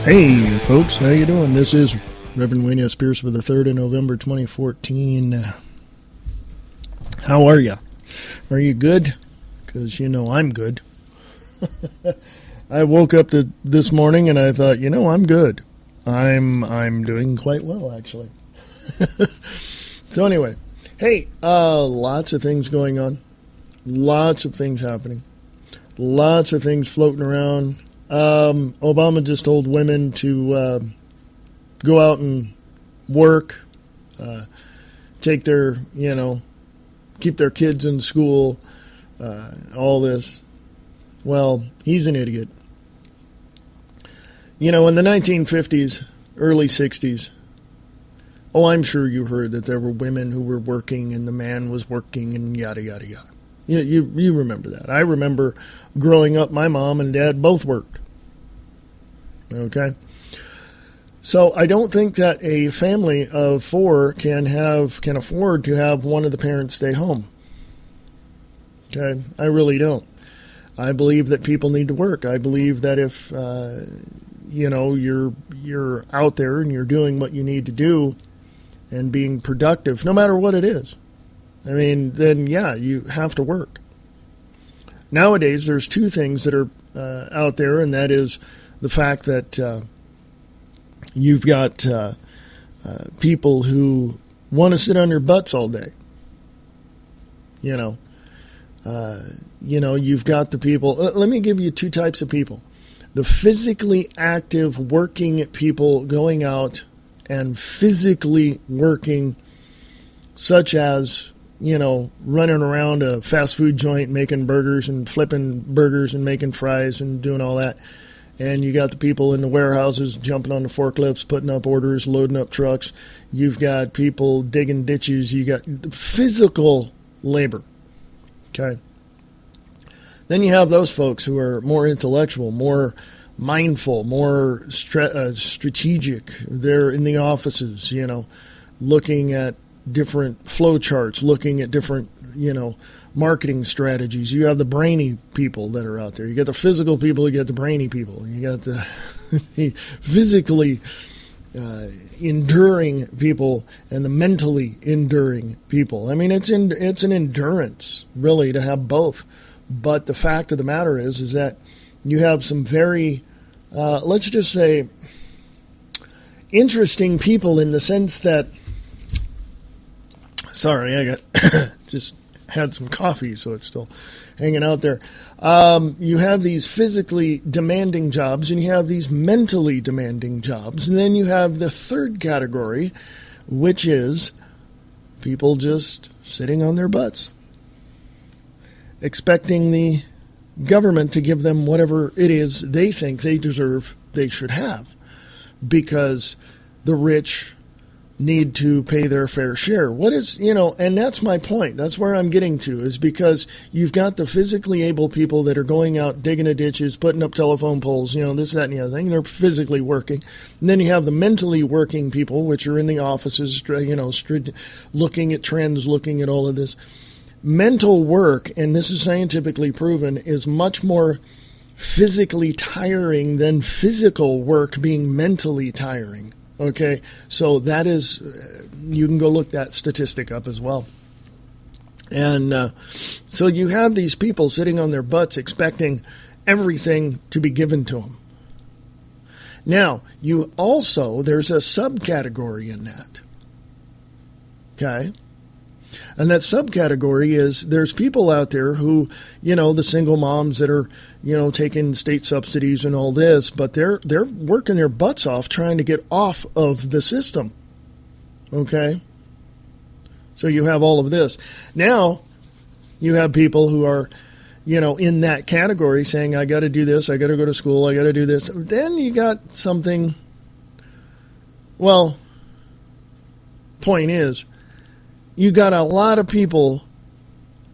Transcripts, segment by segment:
Hey folks, how you doing? This is Reverend Wayne S. Pierce for the 3rd of November 2014. How are you? Are you good? Because you know I'm good. I woke up this morning and I thought, I'm good. I'm doing quite well, actually. So anyway, hey, lots of things going on. Lots of things happening. Lots of things floating around. Obama just told women to go out and work, take their, keep their kids in school, all this. Well, he's an idiot. In the 1950s, early 60s, I'm sure you heard that there were women who were working and the man was working and yada, yada, yada. You remember that. I remember growing up, my mom and dad both worked. Okay? So I don't think that a family of four can afford to have one of the parents stay home. Okay? I really don't. I believe that people need to work. I believe that if you're out there and you're doing what you need to do and being productive, no matter what it is, then yeah, you have to work. Nowadays, there's two things that are out there, and that is the fact that you've got people who want to sit on their butts all day. You've got the people. Let me give you two types of people. The physically active working people going out and physically working, such as, running around a fast food joint making burgers and flipping burgers and making fries and doing all that. And you got the people in the warehouses jumping on the forklifts, putting up orders, loading up trucks. You've got people digging ditches. You got physical labor. Okay. Then you have those folks who are more intellectual, more mindful, more strategic. They're in the offices, looking at different flow charts, looking at different, marketing strategies. You have the brainy people that are out there. You got the physical people, you got the brainy people. You got the physically enduring people and the mentally enduring people. It's an endurance, really, to have both. But the fact of the matter is that you have some very, let's just say, interesting people in the sense that, sorry, I got just had some coffee, so it's still hanging out there. You have these physically demanding jobs, and you have these mentally demanding jobs. And then you have the third category, which is people just sitting on their butts, expecting the government to give them whatever it is they think they deserve, they should have, because the rich need to pay their fair share. What is, and that's my point. That's where I'm getting to, is because you've got the physically able people that are going out, digging the ditches, putting up telephone poles, this, that, and the other thing. They're physically working. And then you have the mentally working people, which are in the offices, looking at trends, looking at all of this. Mental work, and this is scientifically proven, is much more physically tiring than physical work being mentally tiring. Okay, so that is, you can go look that statistic up as well. And so you have these people sitting on their butts expecting everything to be given to them. Now, there's a subcategory in that. Okay? And that subcategory is there's people out there who, the single moms that are, taking state subsidies and all this, but they're working their butts off trying to get off of the system. Okay? So you have all of this. Now, you have people who are, in that category saying, I got to do this, I got to go to school, I got to do this. Then you got something, point is, you got a lot of people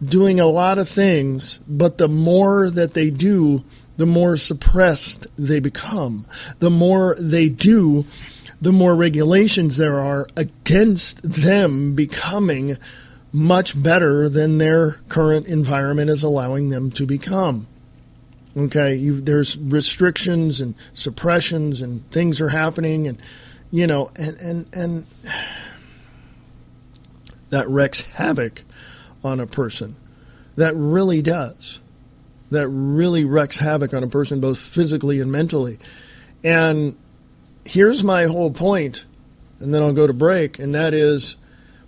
doing a lot of things, but the more that they do, the more suppressed they become. The more they do, the more regulations there are against them becoming much better than their current environment is allowing them to become. Okay, there's restrictions and suppressions and things are happening, and and that wreaks havoc on a person. That really does. That really wreaks havoc on a person, both physically and mentally. And here's my whole point, and then I'll go to break, and that is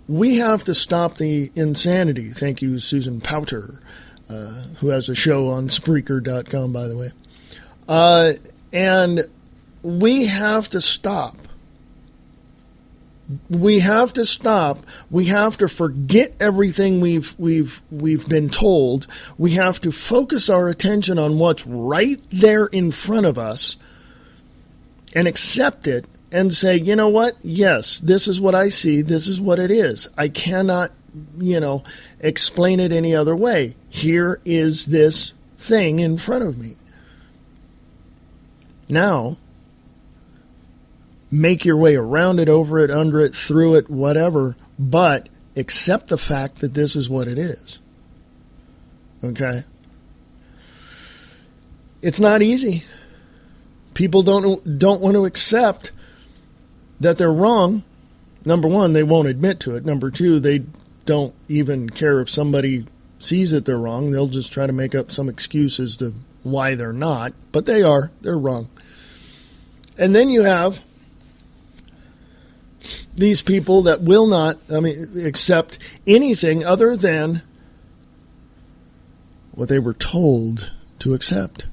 we have to stop the insanity. Thank you, Susan Powter, who has a show on Spreaker.com, by the way. And we have to stop. We have to stop. We have to forget everything we've been told. We have to focus our attention on what's right there in front of us and accept it and say, you know what? Yes, this is what I see. This is what it is. I cannot, explain it any other way. Here is this thing in front of me. Now, make your way around it, over it, under it, through it, whatever, but accept the fact that this is what it is. Okay? It's not easy. People don't want to accept that they're wrong. Number one, they won't admit to it. Number two, they don't even care if somebody sees that they're wrong. They'll just try to make up some excuse as to why they're not. But they are. They're wrong. And then you have these people that will not, accept anything other than what they were told to accept.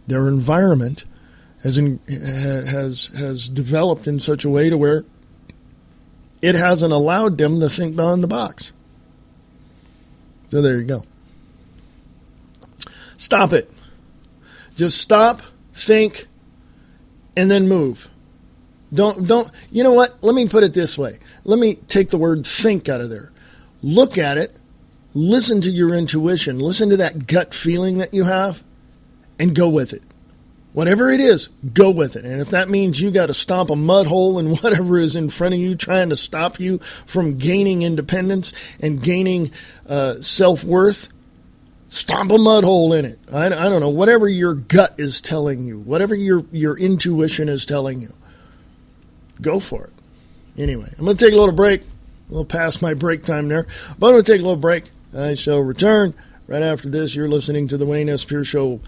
Their environment has developed in such a way to where it hasn't allowed them to think beyond the box. So there you go. Stop it. Just stop, think, and then move. Don't, you know what? Let me put it this way. Let me take the word think out of there. Look at it. Listen to your intuition. Listen to that gut feeling that you have and go with it. Whatever it is, go with it. And if that means you got to stomp a mud hole in whatever is in front of you trying to stop you from gaining independence and gaining self-worth, stomp a mud hole in it. I don't know. Whatever your gut is telling you, whatever your intuition is telling you, go for it. Anyway, I'm going to take a little break. A little past my break time there. But I'm going to take a little break. I shall return right after this. You're listening to the Wayne S. Pierce Show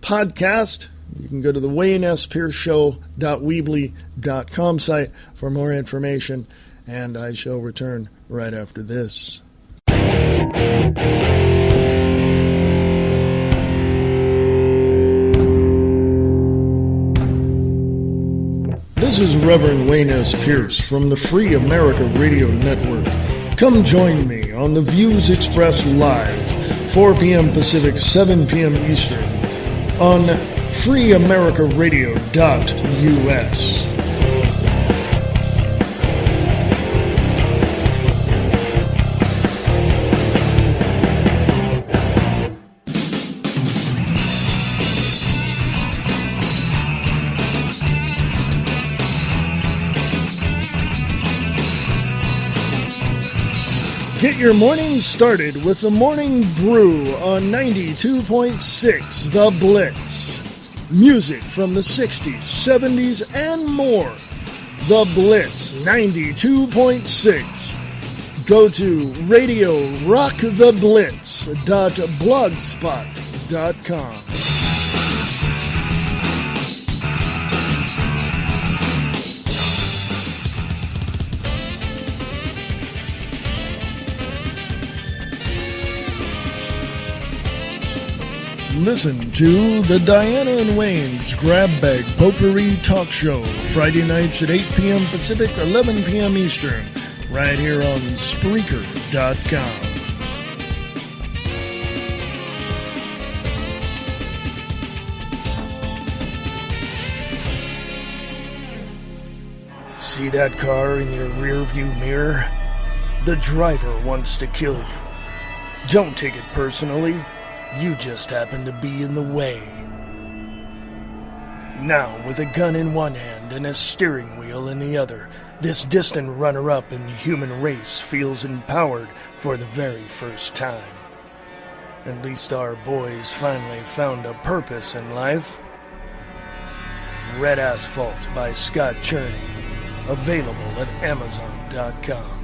podcast. You can go to the WayneSPierceShow.weebly.com site for more information, and I shall return right after this. This is Reverend Wayne S. Pierce from the Free America Radio Network. Come join me on the Views Expressed Live, 4 p.m. Pacific, 7 p.m. Eastern, on freeamericaradio.us. Get your morning started with the Morning Brew on 92.6 The Blitz. Music from the 60s, 70s, and more. The Blitz 92.6. Go to radiorocktheblitz.blogspot.com. Listen to the Diana and Wayne's Grab Bag Potpourri Talk Show, Friday nights at 8 p.m. Pacific, 11 p.m. Eastern, right here on Spreaker.com. See that car in your rearview mirror? The driver wants to kill you. Don't take it personally. You just happen to be in the way. Now, with a gun in one hand and a steering wheel in the other, this distant runner-up in the human race feels empowered for the very first time. At least our boys finally found a purpose in life. Red Asphalt by Scott Cherney. Available at Amazon.com.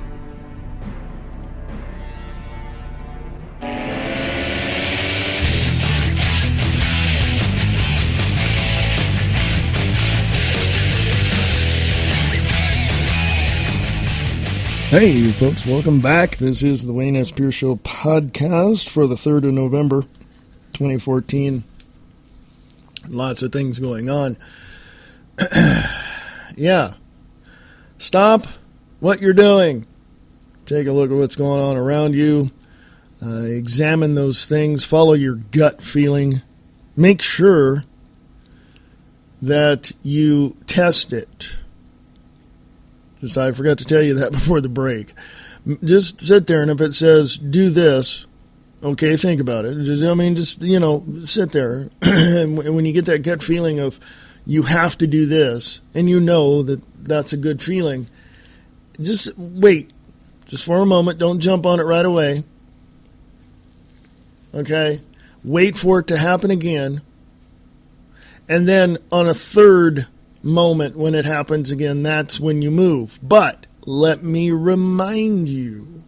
Hey, folks, welcome back. This is the Wayne S. Pierce Show podcast for the 3rd of November, 2014. Lots of things going on. Yeah. Stop what you're doing. Take a look at what's going on around you. Examine those things. Follow your gut feeling. Make sure that you test it. Just I forgot to tell you that before the break. Just sit there, and if it says, do this, okay, think about it. Just sit there. And when you get that gut feeling of you have to do this, and you know that that's a good feeling, just wait. Just for a moment. Don't jump on it right away. Okay? Wait for it to happen again. And then on a third moment when it happens again, that's when you move. But let me remind you,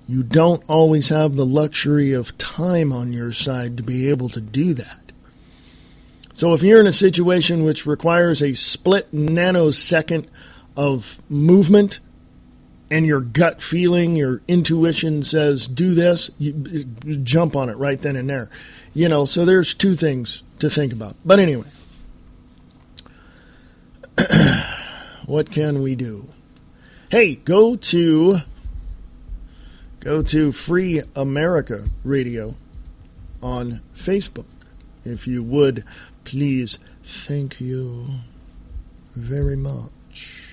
you don't always have the luxury of time on your side to be able to do that. So if you're in a situation which requires a split nanosecond of movement and your gut feeling, your intuition says do this, you jump on it right then and there. So there's two things to think about. But anyway, what can we do? Hey, go to Free America Radio on Facebook. If you would, please. Thank you very much.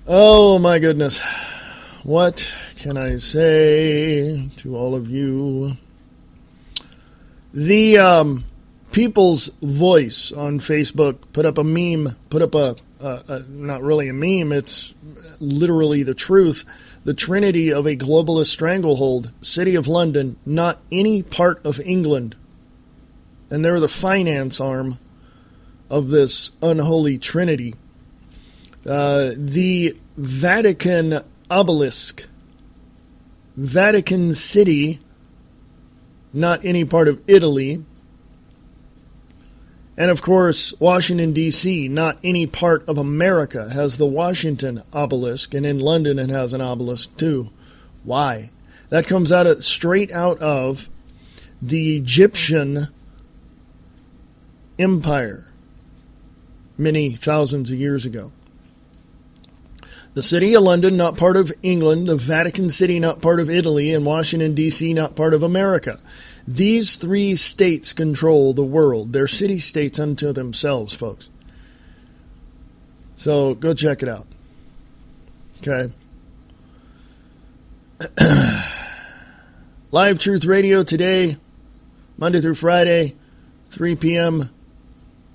Oh, my goodness. What can I say to all of you? The People's Voice on Facebook put up a meme, not really a meme, it's literally the truth. The trinity of a globalist stranglehold, City of London, not any part of England. And they're the finance arm of this unholy trinity. The Vatican obelisk, Vatican City, not any part of Italy. And of course, Washington, D.C., not any part of America, has the Washington obelisk, and in London it has an obelisk too. Why? That comes straight out of the Egyptian Empire many thousands of years ago. The City of London, not part of England, the Vatican City, not part of Italy, and Washington, D.C., not part of America. These three states control the world. They're city-states unto themselves, folks. So go check it out. Okay. Live Truth Radio today, Monday through Friday, 3 p.m.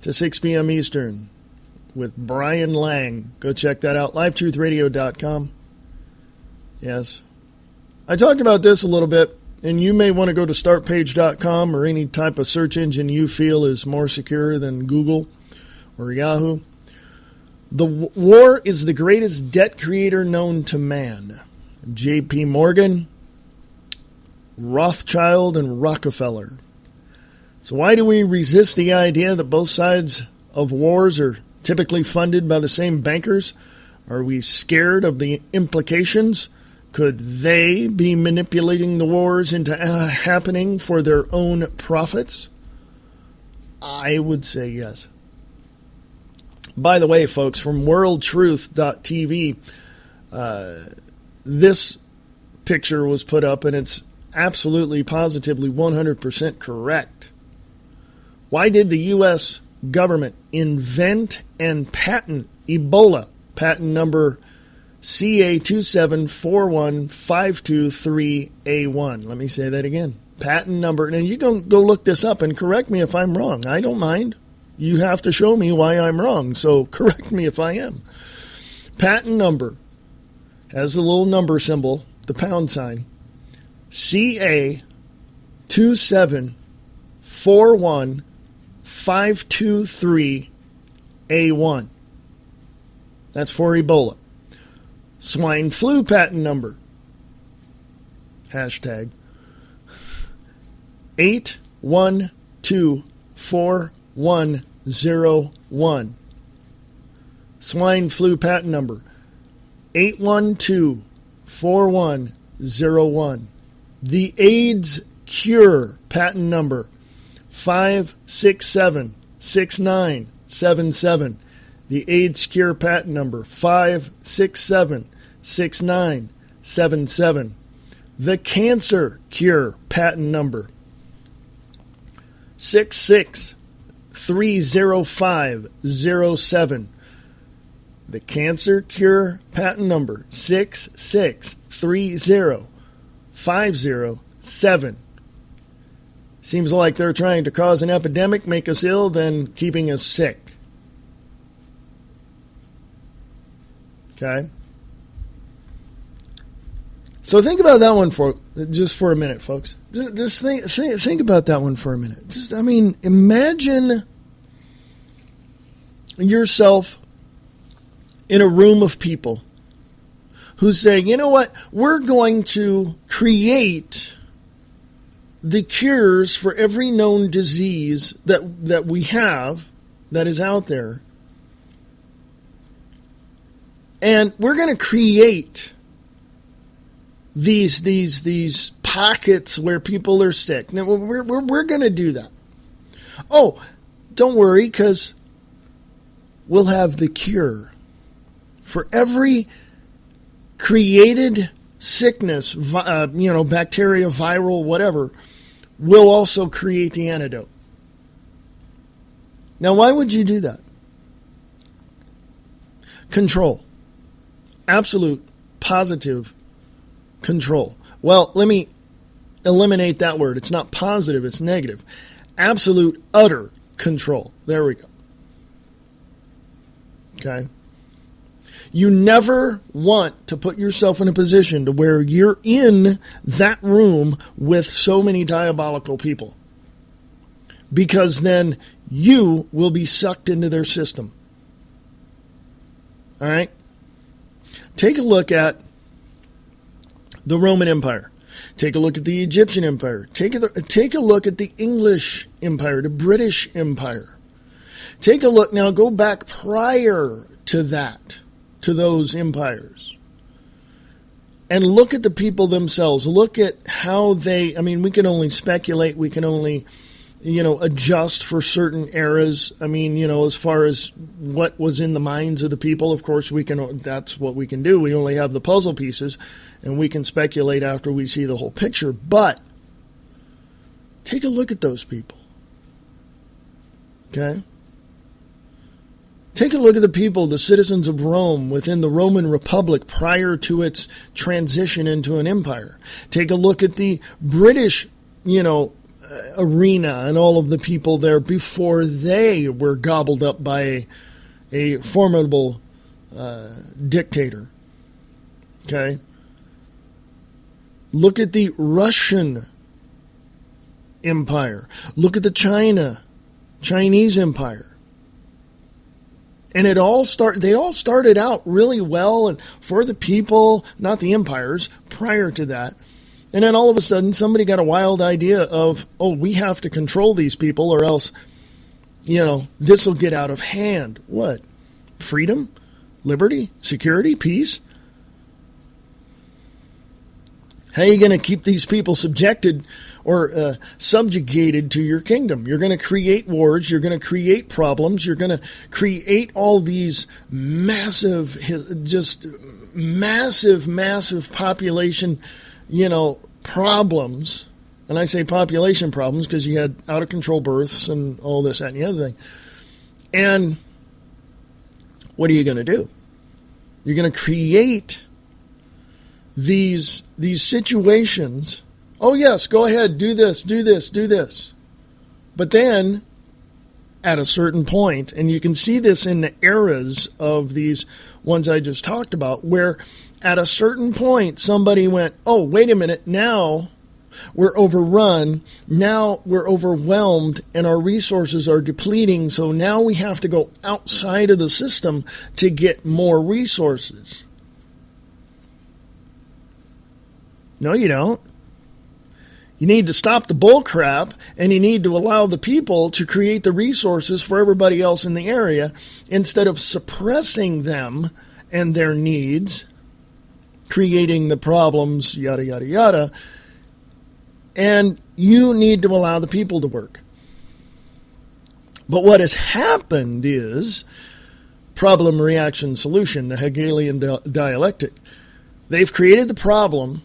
to 6 p.m. Eastern with Brian Lang. Go check that out. LiveTruthRadio.com. Yes. I talked about this a little bit. And you may want to go to startpage.com or any type of search engine you feel is more secure than Google or Yahoo. The war is the greatest debt creator known to man. J.P. Morgan, Rothschild, and Rockefeller. So why do we resist the idea that both sides of wars are typically funded by the same bankers? Are we scared of the implications? Could they be manipulating the wars into happening for their own profits? I would say yes. By the way, folks, from worldtruth.tv, this picture was put up, and it's absolutely, positively, 100% correct. Why did the U.S. government invent and patent Ebola? Patent number CA2741523A1. Let me say that again. Patent number, and you can go look this up and correct me if I'm wrong. I don't mind. You have to show me why I'm wrong, so correct me if I am. Patent number has a little number symbol, the pound sign, CA 2741523A1. That's for Ebola. Swine flu patent number. Hashtag 8124101. Swine flu patent number 8124101. The AIDS cure patent number 5676977. The AIDS cure patent number 5676977. The cancer cure patent number 6630507. The cancer cure patent number 6630507. Seems like they're trying to cause an epidemic, make us ill, then keeping us sick. Okay? So think about that one for a minute, folks. Just think about that one for a minute. Imagine yourself in a room of people who's saying, you know what, we're going to create the cures for every known disease that we have, that is out there. And we're going to create these pockets where people are sick. Now, we're going to do that. Oh, don't worry, because we'll have the cure for every created sickness, bacteria, viral, whatever. We'll also create the antidote. Now, why would you do that? Control. Absolute, positive control. Well, let me eliminate that word. It's not positive, it's negative. Absolute, utter control. There we go. Okay? You never want to put yourself in a position to where you're in that room with so many diabolical people, because then you will be sucked into their system. All right? Take a look at the Roman Empire. Take a look at the Egyptian Empire. Take a look at the English Empire, the British Empire. Take a look now, go back prior to that, to those empires, and look at the people themselves. Look at how they, we can only speculate, we can only, adjust for certain eras. As far as what was in the minds of the people, of course, that's what we can do. We only have the puzzle pieces, and we can speculate after we see the whole picture. But take a look at those people. Okay? Take a look at the people, the citizens of Rome within the Roman Republic prior to its transition into an empire. Take a look at the British, arena and all of the people there before they were gobbled up by a formidable dictator. Okay? Look at the Russian Empire. Look at the Chinese Empire. And they all started out really well and for the people, not the empires, prior to that. And then all of a sudden, somebody got a wild idea of, we have to control these people or else, this will get out of hand. What? Freedom? Liberty? Security? Peace? How are you going to keep these people subjected or subjugated to your kingdom? You're going to create wars. You're going to create problems. You're going to create all these massive population, problems. And I say population problems because you had out of control births and all this, that, and the other thing. And what are you going to do? You're going to create these situations. Oh, yes, go ahead, do this. But then, at a certain point, and you can see this in the eras of these ones I just talked about, where at a certain point, somebody went, oh, wait a minute, now We're overrun. Now we're overwhelmed and our resources are depleting. So now we have to go outside of the system to get more resources. No, you don't. You need to stop the bull crap, and you need to allow the people to create the resources for everybody else in the area instead of suppressing them and their needs, creating the problems, yada, yada, yada. And you need to allow the people to work. But what has happened is problem, reaction, solution, the Hegelian dialectic. They've created the problem,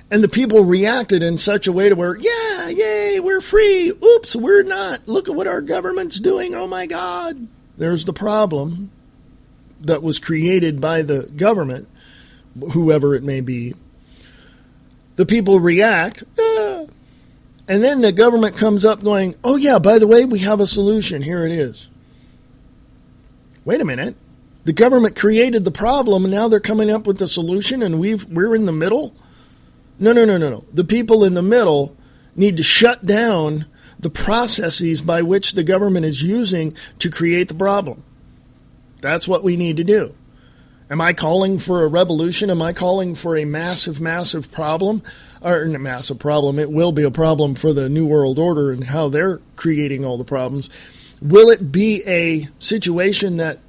and the people reacted in such a way to where, yeah, yay, we're free. Oops, we're not. Look at what our government's doing. Oh, my God. There's the problem that was created by the government, whoever it may be. The people react, and then the government comes up going, oh, yeah, by the way, we have a solution. Here it is. Wait a minute. The government created the problem, and now they're coming up with the solution, and we're in the middle? No. The people in the middle need to shut down the processes by which the government is using to create the problem. That's what we need to do. Am I calling for a revolution? Am I calling for a massive, massive problem? Or a massive problem. It will be a problem for the New World Order and how they're creating all the problems. Will it be a situation that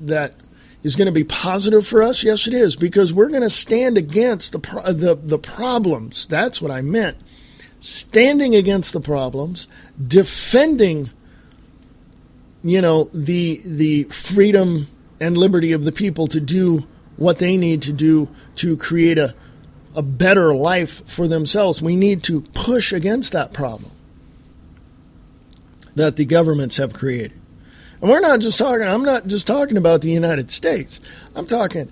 is going to be positive for us? Yes, it is, because we're going to stand against the problems. That's what I meant. Standing against the problems, defending, the freedom and liberty of the people to do what they need to do to create a better life for themselves. We need to push against that problem that the governments have created. And I'm not just talking about the United States. I'm talking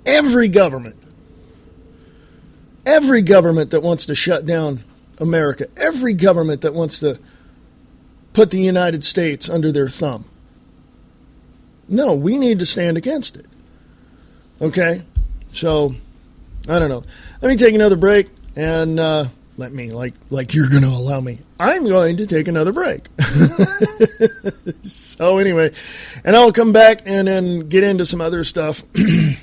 every government that wants to shut down America, every government that wants to put the United States under their thumb. No, we need to stand against it. Okay, so I don't know. Let me take another break, and let me, like you're going to allow me. I'm going to take another break. So anyway, and I'll come back and then get into some other stuff, and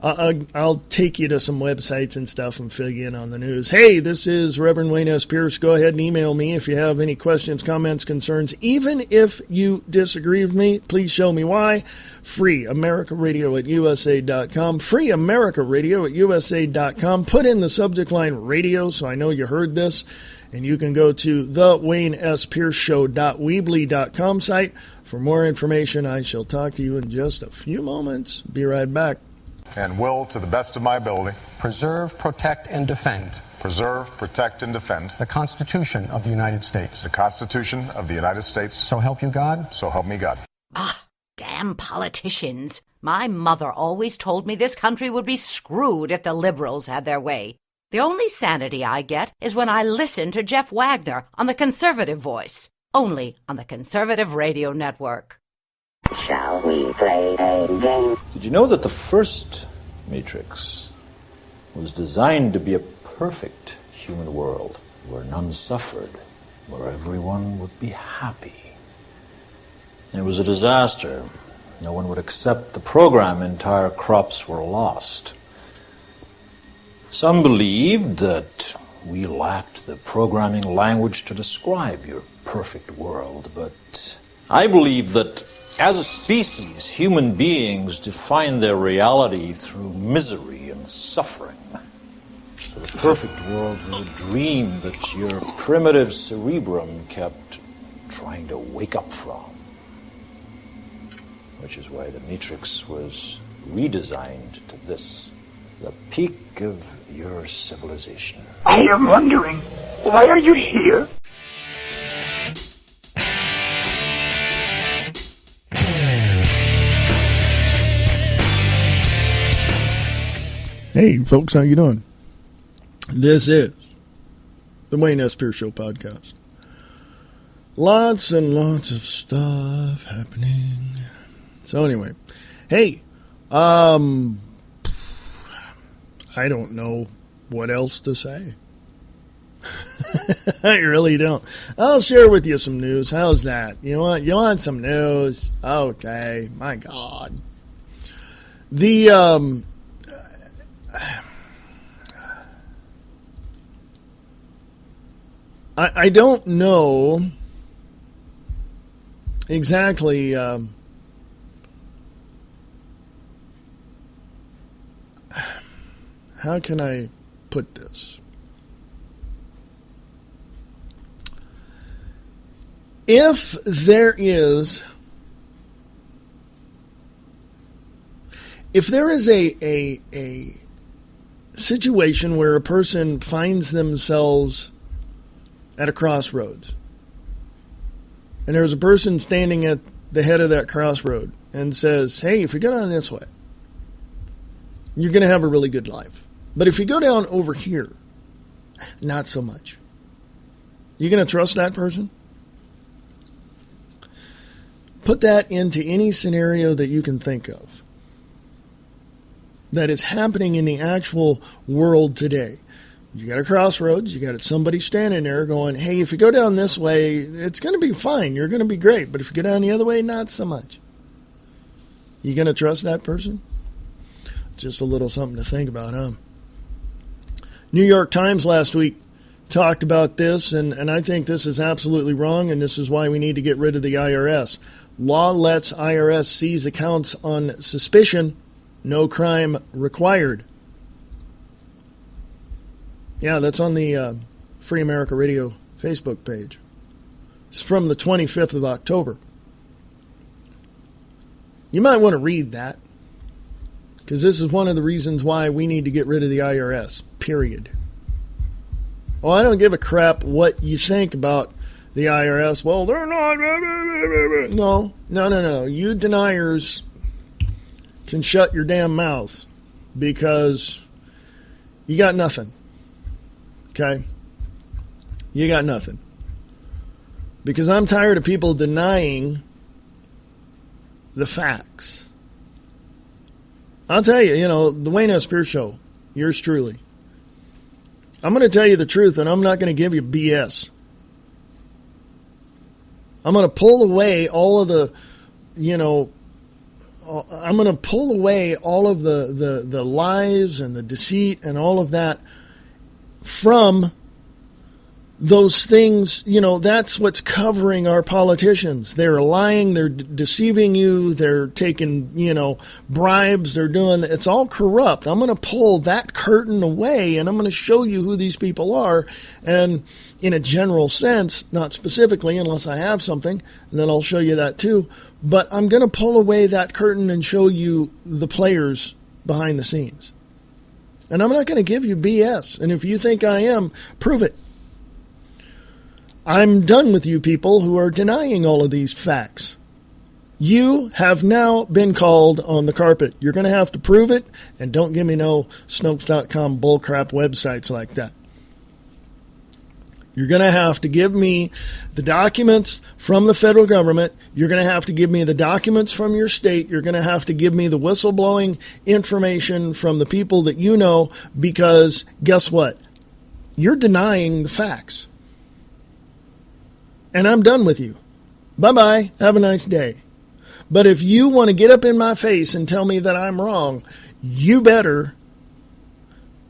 I'll take you to some websites and stuff and fill you in on the news. Hey, this is Reverend Wayne S. Pierce. Go ahead and email me if you have any questions, comments, concerns. Even if you disagree with me, please show me why. Free AmericaRadio@USA.com. Free AmericaRadio@USA.com. Put in the subject line radio so I know you heard this. And you can go to the WayneSPierceShow.weebly.com site for more information. I shall talk to you in just a few moments. Be right back. And will, to the best of my ability, preserve, protect, and defend preserve, protect, and defend the Constitution of the United States. the Constitution of the United States. So help you God. So help me God. Ah, damn politicians. My mother always told me this country would be screwed if the liberals had their way. The only sanity I get is when I listen to Jeff Wagner on the Conservative Voice, only on the Conservative Radio Network. Shall we play a game? Did you know that the first Matrix was designed to be a perfect human world where none suffered, where everyone would be happy? And it was a disaster. No one would accept the program. Entire crops were lost. Some believed that we lacked the programming language to describe your perfect world, but I believe that as a species, human beings define their reality through misery and suffering. So the perfect world was a dream that your primitive cerebrum kept trying to wake up from. Which is why the Matrix was redesigned to this, the peak of your civilization. I am wondering, why are you here? Hey, folks, how you doing? This is the Wayne S. Pierce Show podcast. Lots and lots of stuff happening. So anyway, hey, I I don't know what else to say. I really don't. I'll share with you some news. How's that? You want some news? Okay. My God. I don't know exactly how can I put this? If there is a situation where a person finds themselves at a crossroads, and there's a person standing at the head of that crossroad and says, hey, if you go down this way, you're going to have a really good life. But if you go down over here, not so much. You going to trust that person? Put that into any scenario that you can think of that is happening in the actual world today. You got a crossroads, you got somebody standing there going, hey, if you go down this way, it's going to be fine. You're going to be great. But if you go down the other way, not so much. You going to trust that person? Just a little something to think about, huh? New York Times last week talked about this, and I think this is absolutely wrong, and this is why we need to get rid of the IRS. Law lets IRS seize accounts on suspicion. No crime required. Yeah, that's on the Free America Radio Facebook page. It's from the 25th of October. You might want to read that, because this is one of the reasons why we need to get rid of the IRS, period. Oh, I don't give a crap what you think about the IRS. Well, they're not. No. You deniers can shut your damn mouths, because you got nothing. Okay? You got nothing. Because I'm tired of people denying the facts. I'll tell you, the Wayne S. Pierce Show, yours truly. I'm going to tell you the truth, and I'm not going to give you BS. I'm going to pull away all of the, I'm going to pull away all of the lies and the deceit and all of that from those things. That's what's covering our politicians. They're lying, they're deceiving you, they're taking, bribes, they're doing, it's all corrupt. I'm going to pull that curtain away, and I'm going to show you who these people are, and in a general sense, not specifically unless I have something, and then I'll show you that too, but I'm going to pull away that curtain and show you the players behind the scenes. And I'm not going to give you BS, and if you think I am, prove it. I'm done with you people who are denying all of these facts. You have now been called on the carpet. You're going to have to prove it, and don't give me no Snopes.com bullcrap websites like that. You're going to have to give me the documents from the federal government. You're going to have to give me the documents from your state. You're going to have to give me the whistleblowing information from the people that you know, because guess what? You're denying the facts. And I'm done with you. Bye-bye. Have a nice day. But if you want to get up in my face and tell me that I'm wrong, you better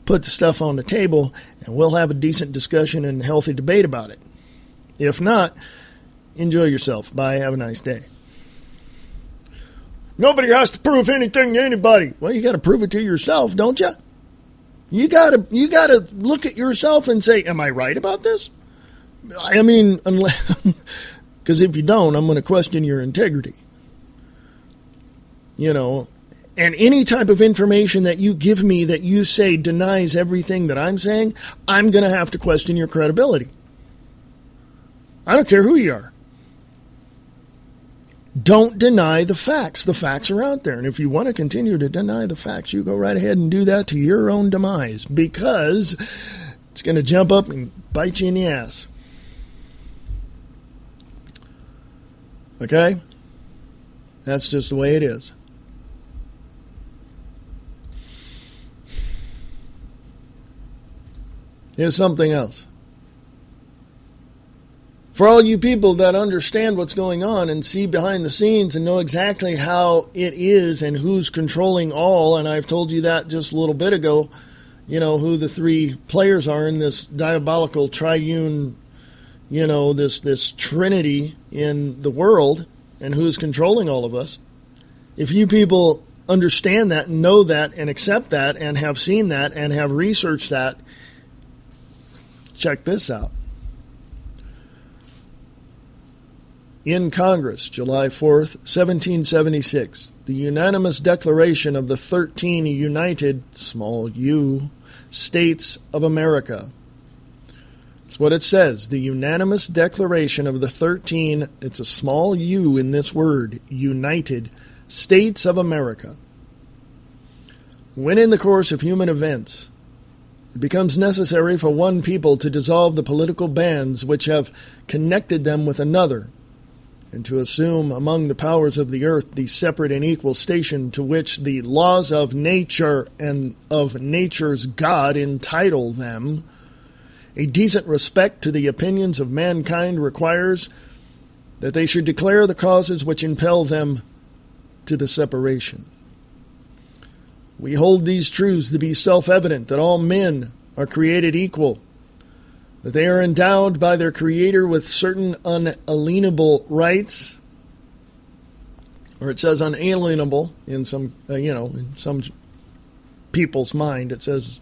put the stuff on the table, and we'll have a decent discussion and healthy debate about it. If not, enjoy yourself. Bye. Have a nice day. Nobody has to prove anything to anybody. Well, you got to prove it to yourself, don't you? You got to look at yourself and say, am I right about this? I mean, because if you don't, I'm going to question your integrity. And any type of information that you give me that you say denies everything that I'm saying, I'm going to have to question your credibility. I don't care who you are. Don't deny the facts. The facts are out there. And if you want to continue to deny the facts, you go right ahead and do that to your own demise, because it's going to jump up and bite you in the ass. Okay? That's just the way it is. is something else. For all you people that understand what's going on and see behind the scenes and know exactly how it is and who's controlling all, and I've told you that just a little bit ago, who the three players are in this diabolical triune, this trinity in the world and who's controlling all of us. If you people understand that and know that and accept that and have seen that and have researched that, check this out. In Congress, July 4th, 1776, the unanimous declaration of the 13 United, small u, States of America. That's what it says. The unanimous declaration of the 13, it's a small u in this word, United States of America. When in the course of human events, it becomes necessary for one people to dissolve the political bands which have connected them with another, and to assume among the powers of the earth the separate and equal station to which the laws of nature and of nature's God entitle them, a decent respect to the opinions of mankind requires that they should declare the causes which impel them to the separation. We hold these truths to be self-evident, that all men are created equal, that they are endowed by their Creator with certain unalienable rights, or it says unalienable in some, in some people's mind it says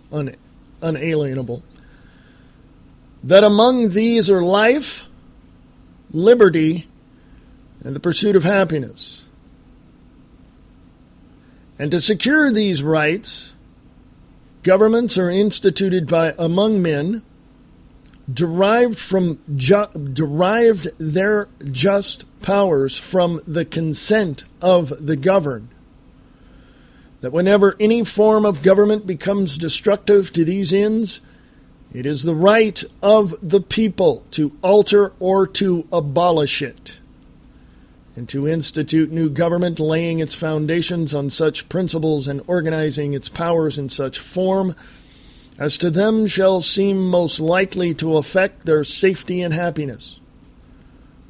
unalienable, that among these are life, liberty, and the pursuit of happiness. And to secure these rights, governments are instituted among men, derived their just powers from the consent of the governed. That whenever any form of government becomes destructive to these ends, it is the right of the people to alter or to abolish it, and to institute new government, laying its foundations on such principles and organizing its powers in such form as to them shall seem most likely to affect their safety and happiness.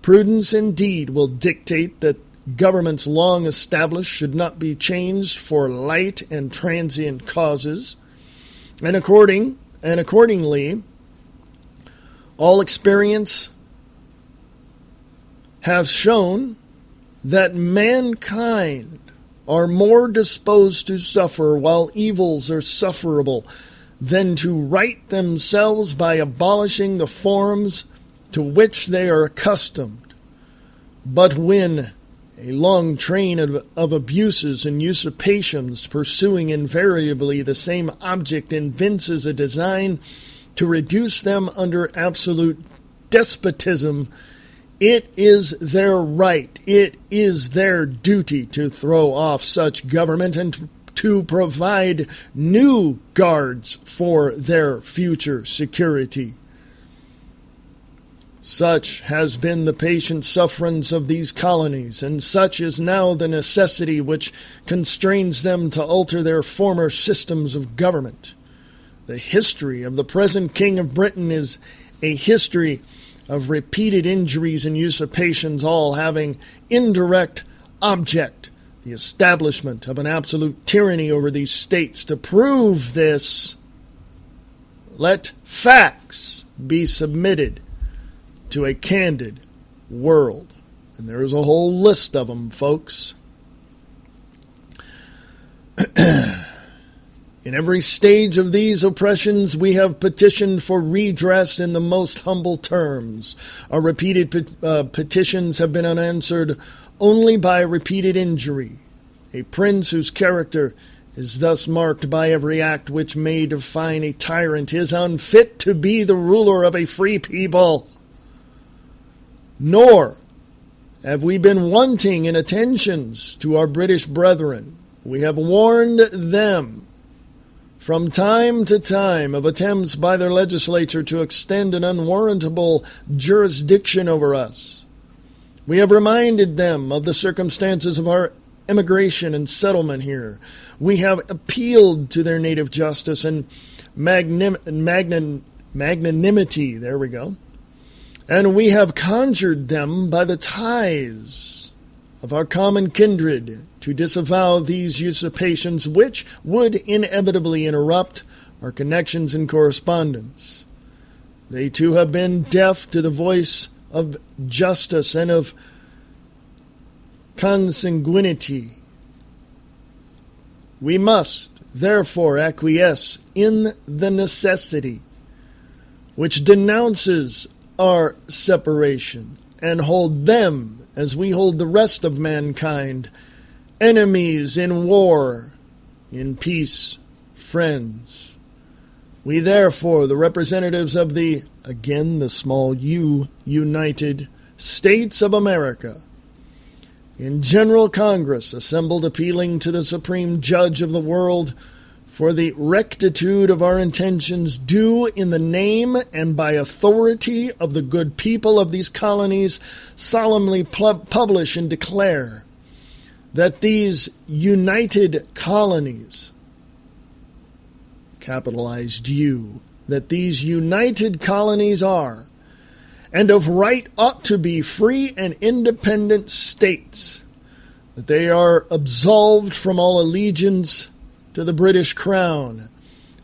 Prudence indeed will dictate that governments long established should not be changed for light and transient causes, and accordingly, all experience has shown that mankind are more disposed to suffer while evils are sufferable than to right themselves by abolishing the forms to which they are accustomed. But when a long train of abuses and usurpations pursuing invariably the same object evinces a design to reduce them under absolute despotism, it is their right, it is their duty to throw off such government and to provide new guards for their future security. Such has been the patient sufferance of these colonies, and such is now the necessity which constrains them to alter their former systems of government. The history of the present King of Britain is a history of repeated injuries and usurpations, all having indirect object the establishment of an absolute tyranny over these states. To prove this, let facts be submitted to a candid world. And there's a whole list of them, folks. In every stage of these oppressions, we have petitioned for redress in the most humble terms. Our repeated petitions have been unanswered only by repeated injury. A prince whose character is thus marked by every act which may define a tyrant is unfit to be the ruler of a free people. Nor have we been wanting in attentions to our British brethren. We have warned them from time to time of attempts by their legislature to extend an unwarrantable jurisdiction over us. We have reminded them of the circumstances of our immigration and settlement here. We have appealed to their native justice and magnanimity magnanimity, there we go. And we have conjured them by the ties of our common kindred to disavow these usurpations which would inevitably interrupt our connections and correspondence. They too have been deaf to the voice of justice and of consanguinity. We must, therefore, acquiesce in the necessity which denounces our separation and hold them, as we hold the rest of mankind, enemies in war, in peace, friends. We therefore, the representatives of the, again the small u, United States of America, in General Congress assembled appealing to the Supreme Judge of the world for the rectitude of our intentions, do in the name and by authority of the good people of these colonies solemnly publish and declare that these united colonies, capitalized U, that these united colonies are, and of right ought to be free and independent states, that they are absolved from all allegiance to the British Crown,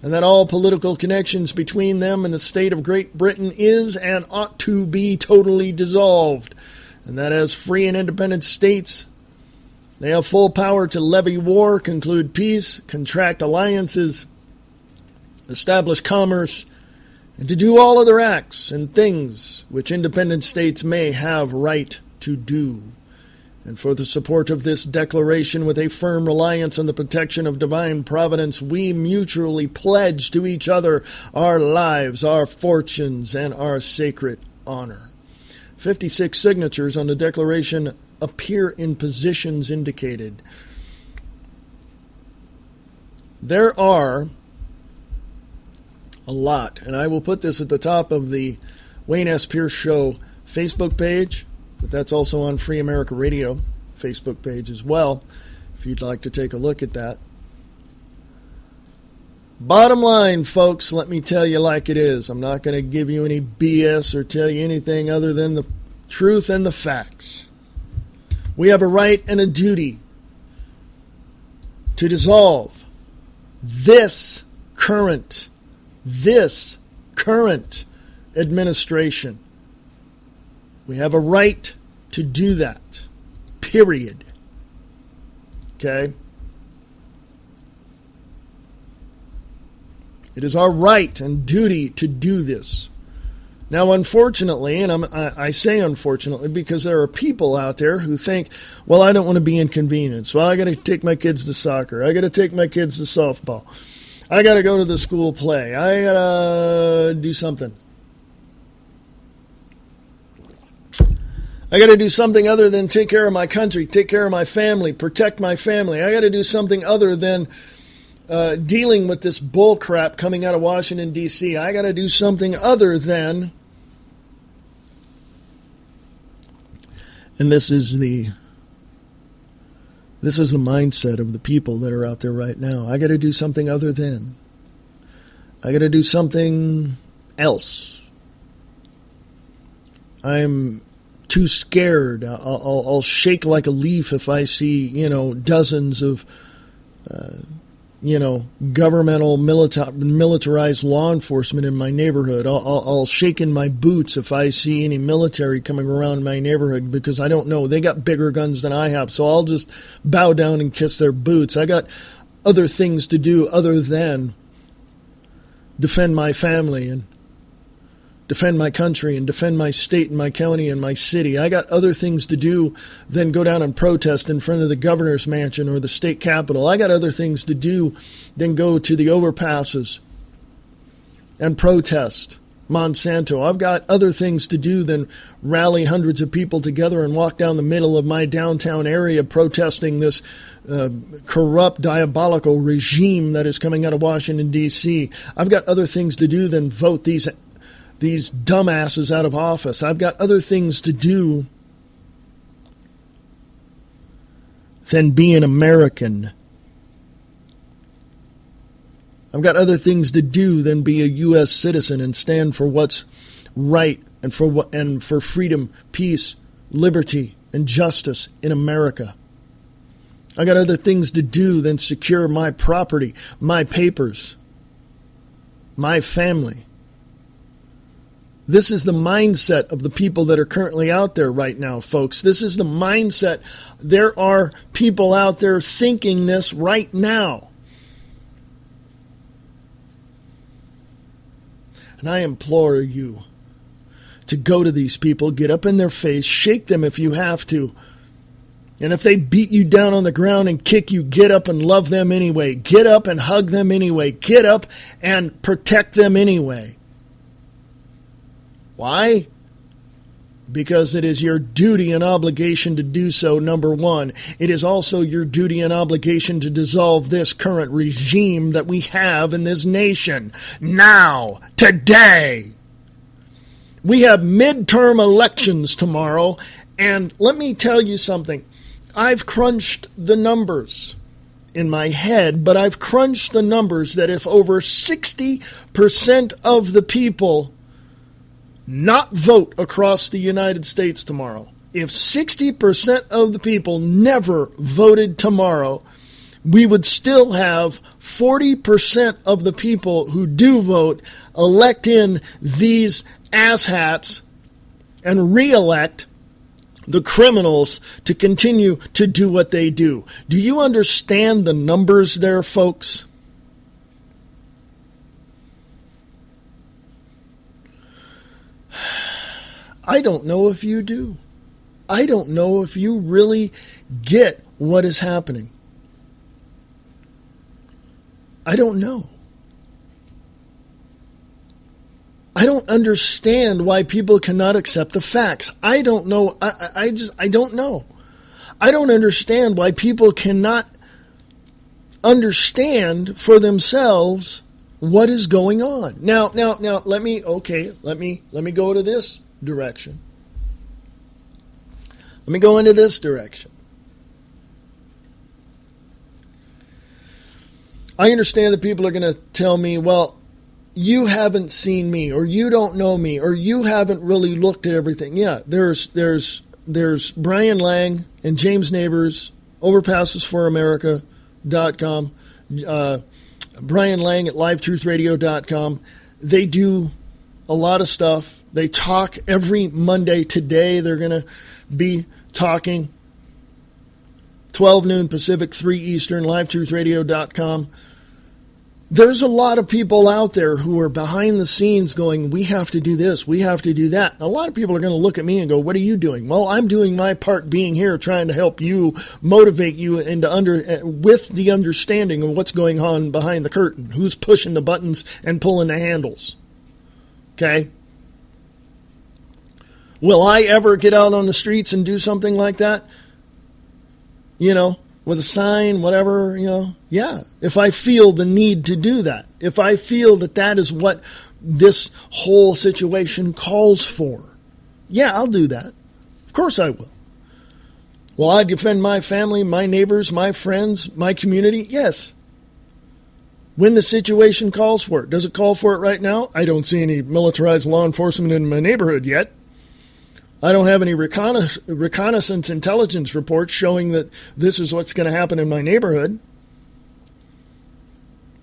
and that all political connections between them and the state of Great Britain is and ought to be totally dissolved, and that as free and independent states, they have full power to levy war, conclude peace, contract alliances, establish commerce, and to do all other acts and things which independent states may have right to do. And for the support of this declaration, with a firm reliance on the protection of divine providence, we mutually pledge to each other our lives, our fortunes, and our sacred honor. 56 signatures on the declaration appear in positions indicated. There are a lot, and I will put this at the top of the Wayne S. Pierce Show Facebook page, but that's also on Free America Radio Facebook page as well, if you'd like to take a look at that. Bottom line, folks, let me tell you like it is. I'm not going to give you any BS or tell you anything other than the truth and the facts. We have a right and a duty to dissolve this current administration. We have a right to do that. Period. Okay? It is our right and duty to do this. Now, unfortunately, and I say unfortunately because there are people out there who think, well, I don't want to be inconvenienced. Well, I got to take my kids to soccer. I got to take my kids to softball. I got to go to the school play. I got to do something. I got to do something other than take care of my country, take care of my family, protect my family. I got to do something other than dealing with this bull crap coming out of Washington, D.C. I got to do something other than, and this is the mindset of the people that are out there right now. I got to do something other than. I got to do something else. I'm too scared. I'll shake like a leaf if I see, dozens of, governmental militarized law enforcement in my neighborhood. I'll shake in my boots if I see any military coming around my neighborhood because I don't know. They got bigger guns than I have, so I'll just bow down and kiss their boots. I got other things to do other than defend my family and defend my country and defend my state and my county and my city. I got other things to do than go down and protest in front of the governor's mansion or the state capitol. I got other things to do than go to the overpasses and protest Monsanto. I've got other things to do than rally hundreds of people together and walk down the middle of my downtown area protesting this corrupt, diabolical regime that is coming out of Washington, D.C. I've got other things to do than vote these dumbasses out of office. I've got other things to do than be an American. I've got other things to do than be a U.S. citizen and stand for what's right and for freedom, peace, liberty, and justice in America. I got other things to do than secure my property, my papers, my family. This is the mindset of the people that are currently out there right now, folks. This is the mindset. There are people out there thinking this right now. And I implore you to go to these people, get up in their face, shake them if you have to. And if they beat you down on the ground and kick you, get up and love them anyway. Get up and hug them anyway. Get up and protect them anyway. Why? Because it is your duty and obligation to do so, number one. It is also your duty and obligation to dissolve this current regime that we have in this nation. Now, today. We have midterm elections tomorrow, and let me tell you something. I've crunched the numbers in my head, but I've crunched the numbers that if over 60% of the people not vote across the United States tomorrow, if 60% of the people never voted tomorrow, we would still have 40% of the people who do vote elect in these asshats and re-elect the criminals to continue to do what they do. Do you understand the numbers there, folks? I don't know if you do. I don't know if you really get what is happening. I don't know. I don't understand why people cannot accept the facts. I don't know. I don't know. I don't understand why people cannot understand for themselves what is going on. Now, let me go to this direction. Let me go into this direction. I understand that people are going to tell me, well, you haven't seen me, or you don't know me, or you haven't really looked at everything. Yeah, there's Brian Lang and James Neighbors, overpassesforamerica.com, Brian Lang at livetruthradio.com. They do a lot of stuff. They talk every Monday. Today they're going to be talking 12 noon Pacific, 3 Eastern, livetruthradio.com. There's a lot of people out there who are behind the scenes going, we have to do this, we have to do that. And a lot of people are going to look at me and go, what are you doing? Well, I'm doing my part being here, trying to help you, motivate you into with the understanding of what's going on behind the curtain, who's pushing the buttons and pulling the handles. Okay? Will I ever get out on the streets and do something like that? You know, with a sign, whatever, yeah. If I feel the need to do that, if I feel that that is what this whole situation calls for, yeah, I'll do that. Of course I will. Will I defend my family, my neighbors, my friends, my community? Yes. When the situation calls for it. Does it call for it right now? I don't see any militarized law enforcement in my neighborhood yet. I don't have any reconnaissance intelligence reports showing that this is what's going to happen in my neighborhood.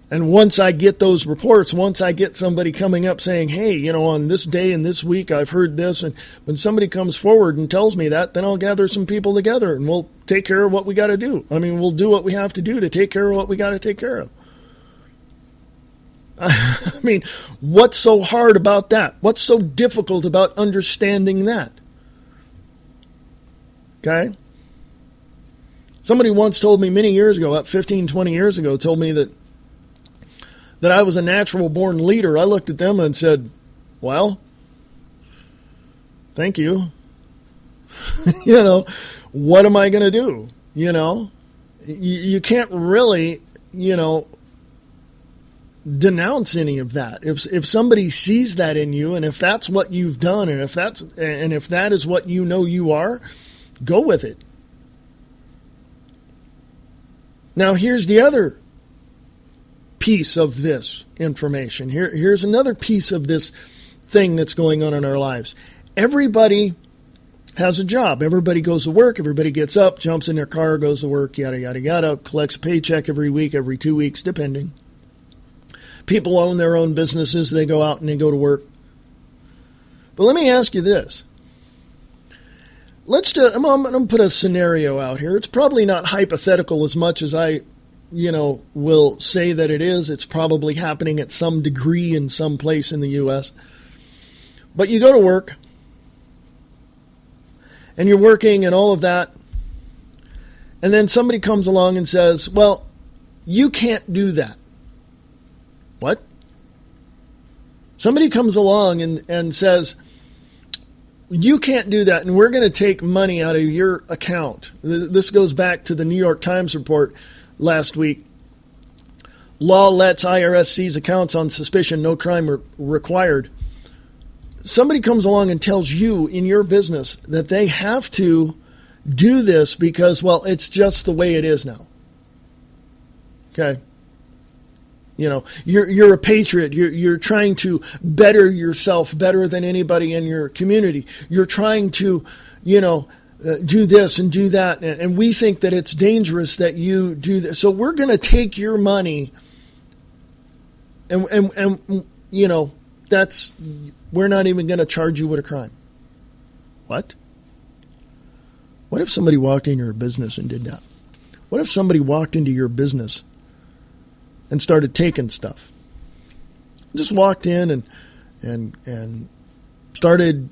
And once I get those reports, once I get somebody coming up saying, hey, on this day and this week I've heard this, and when somebody comes forward and tells me that, then I'll gather some people together and we'll take care of what we got to do. I mean, we'll do what we have to do to take care of what we got to take care of. I mean, what's so hard about that? What's so difficult about understanding that? Okay? Somebody once told me many years ago, about 15, 20 years ago, told me that I was a natural born leader. I looked at them and said, well, thank you. What am I going to do? You can't really, denounce any of that. If somebody sees that in you, and if that's what you've done, and if that is what you are, go with it. Now here's the other piece of this information. Here's another piece of this thing that's going on in our lives. Everybody has a job. Everybody goes to work. Everybody gets up, jumps in their car, goes to work, yada, yada, yada, collects a paycheck every week, every 2 weeks, depending. People own their own businesses. They go out and they go to work. But let me ask you this. I'm going to put a scenario out here. It's probably not hypothetical as much as I, will say that it is. It's probably happening at some degree in some place in the U.S. But you go to work, and you're working and all of that, and then somebody comes along and says, well, you can't do that. What? Somebody comes along and says, you can't do that, and we're going to take money out of your account. This goes back to the New York Times report last week. Law lets IRS seize accounts on suspicion, no crime required. Somebody comes along and tells you in your business that they have to do this because, well, it's just the way it is now. Okay? You're a patriot. You're trying to better yourself better than anybody in your community. You're trying to, do this and do that. And we think that it's dangerous that you do this. So we're going to take your money and we're not even going to charge you with a crime. What? What if somebody walked into your business and did that? What if somebody walked into your business and started taking stuff? Just walked in and started,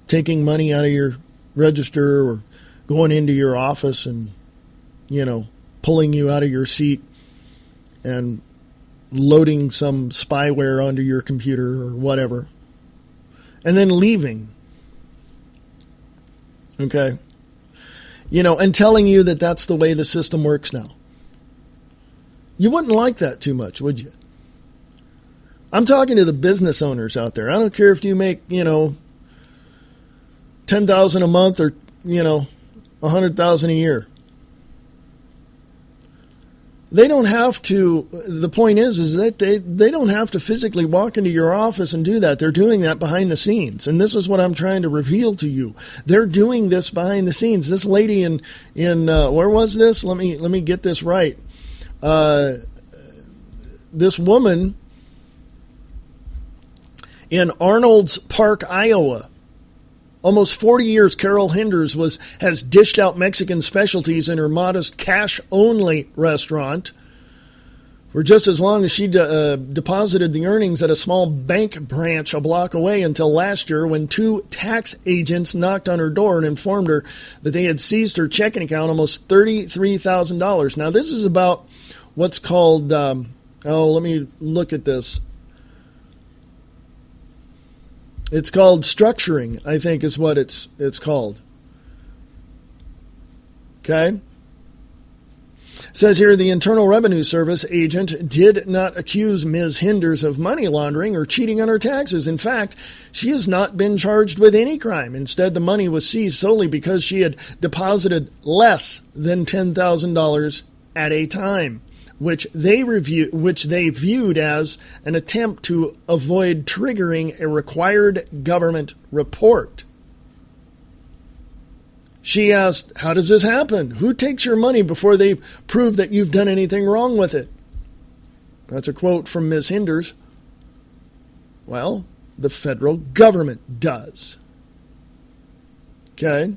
taking money out of your register or going into your office and, pulling you out of your seat and loading some spyware onto your computer or whatever, and then leaving. Okay? And telling you that that's the way the system works now. You wouldn't like that too much, would you? I'm talking to the business owners out there. I don't care if you make, $10,000 a month or, $100,000 a year. They don't have to, the point is that they don't have to physically walk into your office and do that. They're doing that behind the scenes. And this is what I'm trying to reveal to you. They're doing this behind the scenes. This lady in where was this? Let me get this right. This woman in Arnold's Park, Iowa, almost 40 years, Carol Hinders has dished out Mexican specialties in her modest cash-only restaurant for just as long as she deposited the earnings at a small bank branch a block away until last year when two tax agents knocked on her door and informed her that they had seized her checking account, almost $33,000. Now, this is about what's called, let me look at this. It's called structuring, I think is what it's called. Okay? It says here, the Internal Revenue Service agent did not accuse Ms. Hinders of money laundering or cheating on her taxes. In fact, she has not been charged with any crime. Instead, the money was seized solely because she had deposited less than $10,000 at a time, which they viewed as an attempt to avoid triggering a required government report. She asked, how does this happen? Who takes your money before they prove that you've done anything wrong with it? That's a quote from Ms. Hinders. Well, the federal government does. Okay?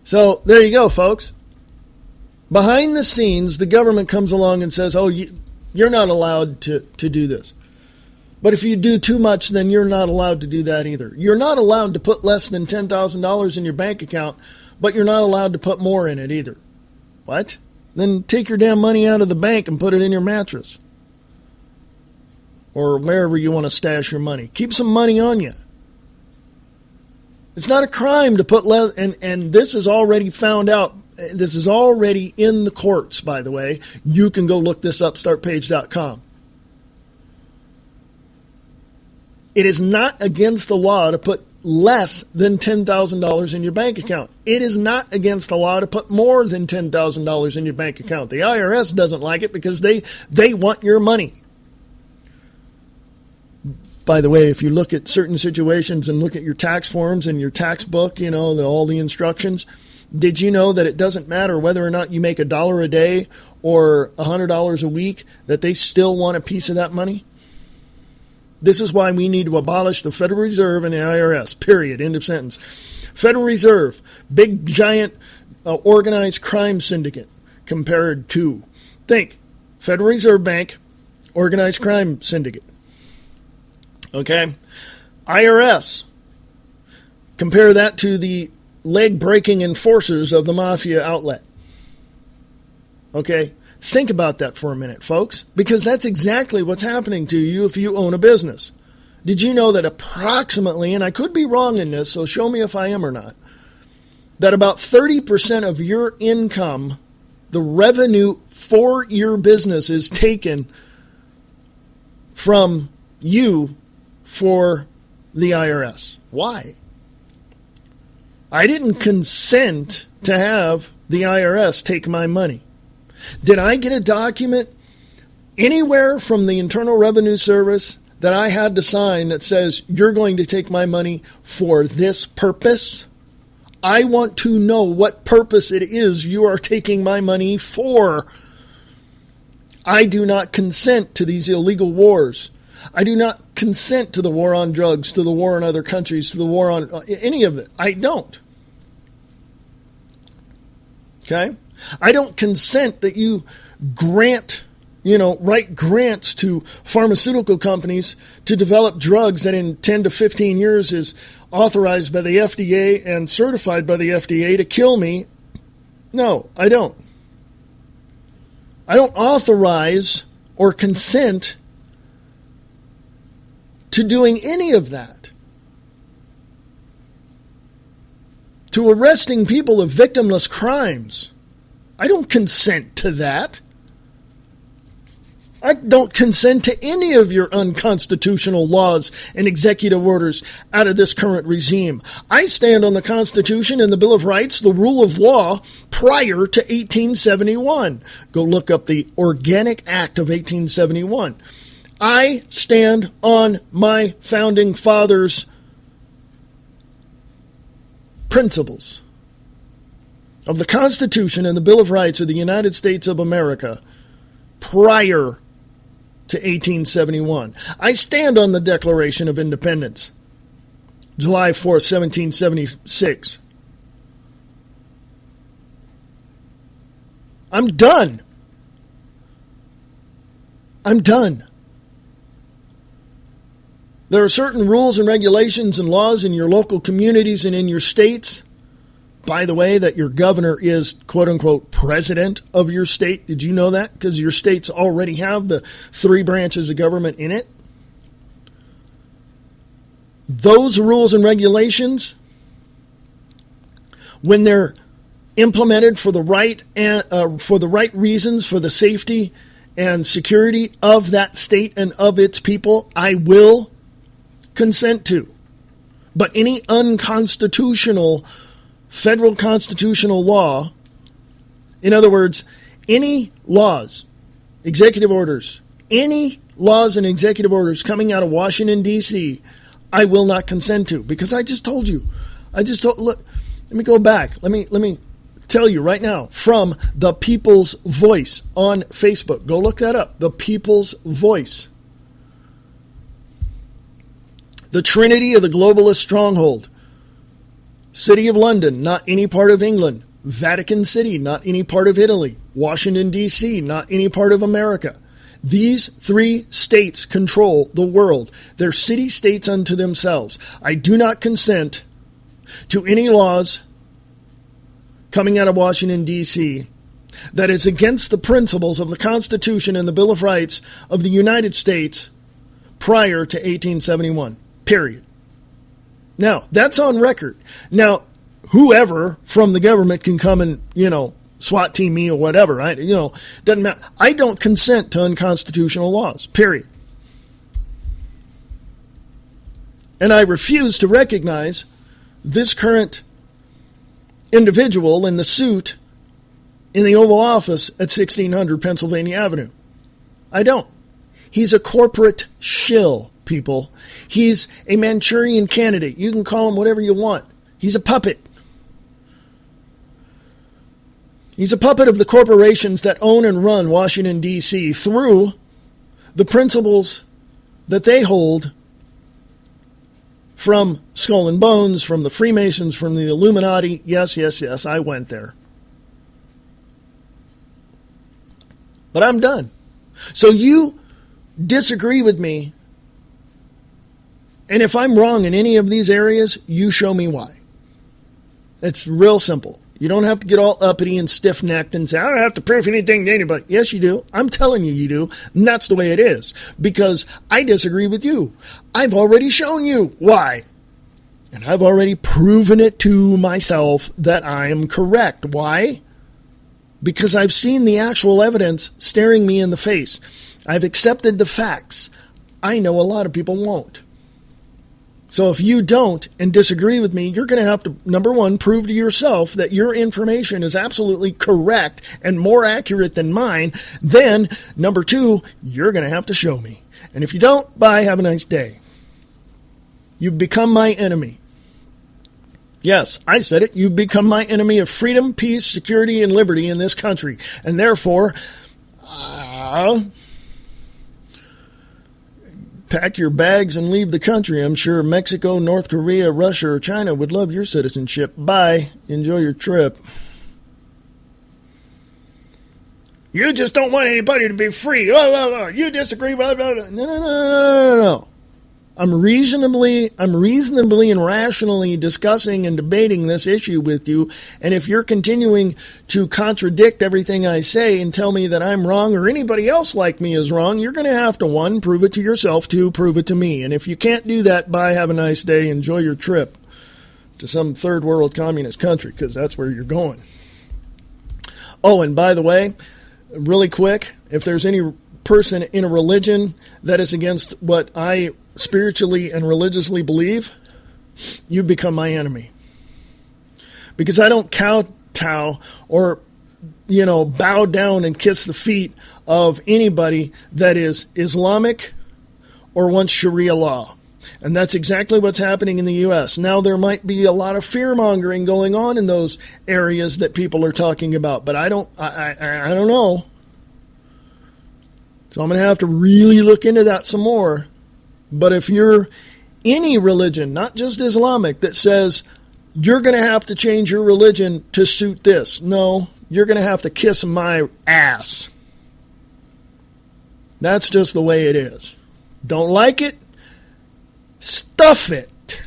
So there you go, folks. Behind the scenes, the government comes along and says, oh, you're not allowed to do this. But if you do too much, then you're not allowed to do that either. You're not allowed to put less than $10,000 in your bank account, but you're not allowed to put more in it either. What? Then take your damn money out of the bank and put it in your mattress. Or wherever you want to stash your money. Keep some money on you. It's not a crime to put less, and this is already found out. This is already in the courts, by the way. You can go look this up, startpage.com. It is not against the law to put less than $10,000 in your bank account. It is not against the law to put more than $10,000 in your bank account. The IRS doesn't like it because they want your money. By the way, if you look at certain situations and look at your tax forms and your tax book, all the instructions, did you know that it doesn't matter whether or not you make $1 a day or $100 a week, that they still want a piece of that money? This is why we need to abolish the Federal Reserve and the IRS, period, end of sentence. Federal Reserve, big, giant, organized crime syndicate compared to, think, Federal Reserve Bank, organized crime syndicate. Okay? IRS, compare that to the leg-breaking enforcers of the mafia outlet. Okay? Think about that for a minute, folks, because that's exactly what's happening to you if you own a business. Did you know that approximately, and I could be wrong in this, so show me if I am or not, that about 30% of your income, the revenue for your business, is taken from you for the IRS? Why? I didn't consent to have the IRS take my money. Did I get a document anywhere from the Internal Revenue Service that I had to sign that says you're going to take my money for this purpose? I want to know what purpose it is you are taking my money for. I do not consent to these illegal wars. I do not consent to the war on drugs, to the war on other countries, to the war on any of it. I don't. Okay? I don't consent that you write grants to pharmaceutical companies to develop drugs that in 10 to 15 years is authorized by the FDA and certified by the FDA to kill me. No, I don't. I don't authorize or consent to doing any of that. To arresting people of victimless crimes. I don't consent to that. I don't consent to any of your unconstitutional laws and executive orders out of this current regime. I stand on the Constitution and the Bill of Rights, the rule of law, prior to 1871. Go look up the Organic Act of 1871. I stand on my founding fathers' principles of the Constitution and the Bill of Rights of the United States of America prior to 1871. I stand on the Declaration of Independence, July 4th, 1776. I'm done. I'm done. There are certain rules and regulations and laws in your local communities and in your states. By the way, that your governor is, quote-unquote, president of your state. Did you know that? Because your states already have the 3 branches of government in it. Those rules and regulations, when they're implemented for the right reasons, for the safety and security of that state and of its people, I will consent to. But any unconstitutional federal constitutional law, in other words, any laws, executive orders, any laws and executive orders coming out of Washington, D.C., I will not consent to, because I just told you. Look, let me go back. Let me tell you right now from The People's Voice on Facebook. Go look that up. The People's Voice. The Trinity of the Globalist Stronghold. City of London, not any part of England. Vatican City, not any part of Italy. Washington, D.C., not any part of America. These 3 states control the world. They're city-states unto themselves. I do not consent to any laws coming out of Washington, D.C. that is against the principles of the Constitution and the Bill of Rights of the United States prior to 1871. Period. Now, that's on record. Now, whoever from the government can come and, SWAT team me or whatever, right? Doesn't matter. I don't consent to unconstitutional laws. Period. And I refuse to recognize this current individual in the suit in the Oval Office at 1600 Pennsylvania Avenue. I don't. He's a corporate shill, people. He's a Manchurian candidate. You can call him whatever you want. He's a puppet. He's a puppet of the corporations that own and run Washington, D.C. through the principles that they hold from Skull and Bones, from the Freemasons, from the Illuminati. Yes, yes, yes, I went there. But I'm done. So you disagree with me, and if I'm wrong in any of these areas, you show me why. It's real simple. You don't have to get all uppity and stiff-necked and say, I don't have to prove anything to anybody. Yes, you do. I'm telling you, you do. And that's the way it is. Because I disagree with you. I've already shown you why. And I've already proven it to myself that I am correct. Why? Because I've seen the actual evidence staring me in the face. I've accepted the facts. I know a lot of people won't. So if you don't and disagree with me, you're going to have to, number one, prove to yourself that your information is absolutely correct and more accurate than mine. Then, number two, you're going to have to show me. And if you don't, bye, have a nice day. You've become my enemy. Yes, I said it. You've become my enemy of freedom, peace, security, and liberty in this country. And therefore, pack your bags and leave the country. I'm sure Mexico, North Korea, Russia, or China would love your citizenship. Bye. Enjoy your trip. You just don't want anybody to be free. You disagree. No. I'm reasonably and rationally discussing and debating this issue with you, and if you're continuing to contradict everything I say and tell me that I'm wrong or anybody else like me is wrong, you're going to have to, one, prove it to yourself, two, prove it to me. And if you can't do that, bye, have a nice day, enjoy your trip to some third world communist country, because that's where you're going. Oh, and by the way, really quick, if there's any person in a religion that is against what I spiritually and religiously believe, you become my enemy. Because I don't kowtow or, bow down and kiss the feet of anybody that is Islamic or wants Sharia law. And that's exactly what's happening in the U.S. Now, there might be a lot of fear-mongering going on in those areas that people are talking about, but I don't know. So I'm going to have to really look into that some more. But if you're any religion, not just Islamic, that says you're going to have to change your religion to suit this, no, you're going to have to kiss my ass. That's just the way it is. Don't like it? Stuff it.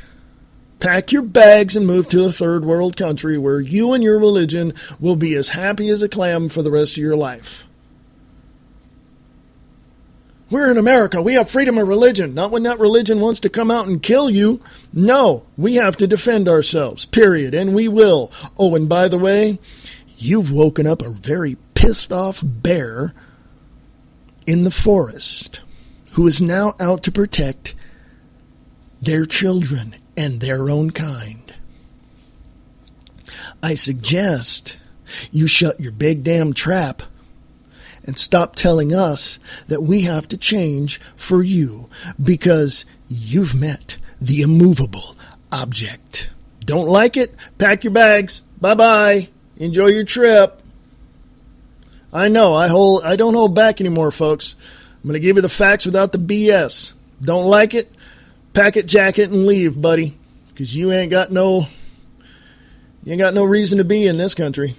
Pack your bags and move to a third world country where you and your religion will be as happy as a clam for the rest of your life. We're in America. We have freedom of religion. Not when that religion wants to come out and kill you. No, we have to defend ourselves, period, and we will. Oh, and by the way, you've woken up a very pissed off bear in the forest who is now out to protect their children and their own kind. I suggest you shut your big damn trap and stop telling us that we have to change for you because you've met the immovable object. Don't like it? Pack your bags. Bye-bye. Enjoy your trip. I know, I don't hold back anymore, folks. I'm going to give you the facts without the BS. Don't like it? Pack it, jack it, and leave, buddy. Because you ain't got no reason to be in this country.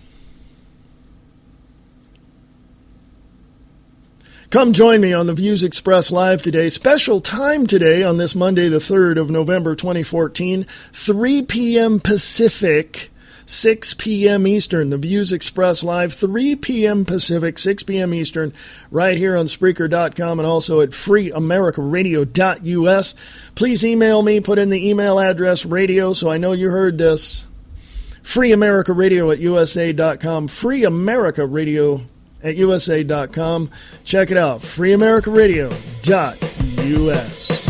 Come join me on the Views Express Live today. Special time today on this Monday, the 3rd of November, 2014, 3 p.m. Pacific, 6 p.m. Eastern. The Views Express Live, 3 p.m. Pacific, 6 p.m. Eastern, right here on Spreaker.com and also at freeamericaradio.us. Please email me. Put in the email address radio so I know you heard this. freeamericaradio@usa.com. freeamericaradio at USA.com. Check it out, freeamericaradio.us.